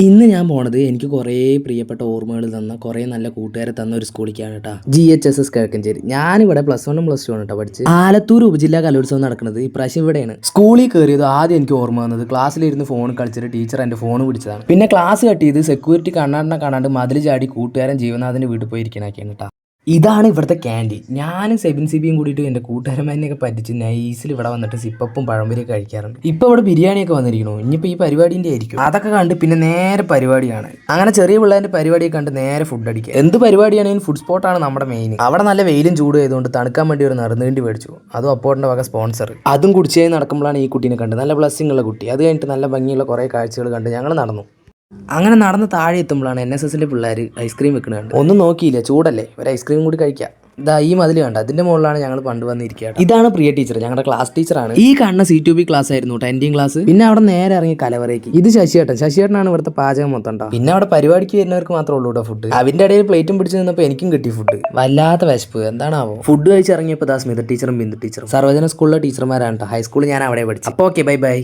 ഇന്ന് ഞാൻ പോണത് എനിക്ക് കുറേ പ്രിയപ്പെട്ട ഓർമ്മകൾ തന്ന കുറേ നല്ല കൂട്ടുകാരെ തന്ന ഒരു സ്കൂളിലേക്കാണ് കേട്ടോ. GHSS കിഴക്കഞ്ചേരി. ഞാനിവിടെ +1 +2 ആണ് കേട്ടോ പഠിച്ചത്. ആലത്തൂർ ഉപജില്ലാ കലോത്സവം നടക്കുന്നത് ഇപ്രാവശ്യം ഇവിടെയാണ്. സ്കൂളിൽ കയറിയത് ആദ്യം എനിക്ക് ഓർമ്മ വന്നത് ക്ലാസ്സിലിരുന്ന് ഫോൺ കളിച്ചിട്ട് ടീച്ചർ എൻ്റെ ഫോൺ പിടിച്ചതാണ്. പിന്നെ ക്ലാസ് കട്ട് ചെയ്ത് സെക്യൂരിറ്റി കാണാണ്ട് മതിൽ ചാടി കൂട്ടുകാരൻ ജീവനാഥിന്റെ വീട്ടിൽ പോയി ഇരിക്കണൊക്കെയാണ് കേട്ടോ. ഇതാണ് ഇവിടുത്തെ ക്യാൻറ്റീൻ. ഞാനും സെബിൻ സിബിയും കൂടിയിട്ട് എൻ്റെ കൂട്ടുകാരന്മാരെയൊക്കെ പറ്റിച്ച് നൈസിൽ ഇവിടെ വന്നിട്ട് സിപ്പപ്പും പഴംപൊരിയൊക്കെ കഴിക്കാറുണ്ട്. ഇപ്പോൾ ഇവിടെ ബിരിയാണിയൊക്കെ വന്നിരിക്കണോ, ഇനിയിപ്പോൾ ഈ പരിപാടിൻ്റെ ആയിരിക്കും. അതൊക്കെ കണ്ട് പിന്നെ നേരെ പരിപാടിയാണ്. അങ്ങനെ ചെറിയ പിള്ളേരുടെ പരിപാടിയൊക്കെ കണ്ട് നേരെ ഫുഡ് അടിക്കുക. എന്ത് പരിപാടിയാണെങ്കിലും ഫുഡ് സ്പോട്ടാണ് നമ്മുടെ മെയിൻ. അവിടെ നല്ല വെയിലും ചൂടും ആയതുകൊണ്ട് തണുക്കാൻ വേണ്ടി ഒരു നറുനീണ്ടി മേടിച്ചു. അതും അപ്പോട്ടിൻ്റെ വക സ്പോൺസർ. അതും കുടിച്ചായി നടക്കുമ്പോഴാണ് ഈ കുട്ടീനെ കണ്ട്. നല്ല ബ്ലസ്സിംഗ് ഉള്ള കുട്ടി. അത് കഴിഞ്ഞിട്ട് നല്ല ഭംഗിയുള്ള കുറേ കാഴ്ചകൾ കണ്ട് ഞങ്ങൾ നടന്നു. അങ്ങനെ നടന്ന് താഴെ എത്തുമ്പോഴാണ് NSSൻ്റെ പിള്ളേർ ഐസ്ക്രീം വെക്കുന്നുണ്ട്. ഒന്നും നോക്കിയില്ല, ചൂടല്ലേ, ഒരു ഐസ്ക്രീം കൂടി കഴിക്കാം. ഇതാ ഈ മതിൽ കണ്ട, അതിന്റെ മുകളിലാണ് ഞങ്ങൾ പണ്ട് വന്നിരിക്കുക. ഇതാണ് പ്രിയ ടീച്ചർ, ഞങ്ങളുടെ ക്ലാസ് ടീച്ചറാണ്. ഈ കാണുന്ന C2B ക്ലാസ് ആയിരുന്നു 10th ക്ലാസ്. പിന്നെ അവിടെ നേരെ ഇറങ്ങി കലവറയ്ക്ക്. ഇത് ശശിയേട്ടനാണ് ഇവിടുത്തെ പാചകം മൊത്തം. പിന്നെ അവിടെ പരിപാടിക്ക് വരുന്നവർക്ക് മാത്രമേ ഉള്ളൂ കേട്ടോ ഫുഡ്. അതിന്റെ ഇടയിൽ പ്ലേറ്റും പിടിച്ച് നിന്നപ്പോൾ എനിക്കും കിട്ടി ഫുഡ്. വല്ലാത്ത വിശപ്പ്, എന്താണാവോ. ഫുഡ് കഴിച്ചിറങ്ങിയപ്പോൾ സ്മിത ടീച്ചറും ബിന്ദു ടീച്ചറും സർവജന സ്കൂളിലെ ടീച്ചർമാരാണ് കേട്ടോ. ഹൈസ്കൂളിൽ ഞാൻ അവിടെ പഠിച്ചു. അപ്പോൾ ഓക്കെ, ബൈ ബൈ.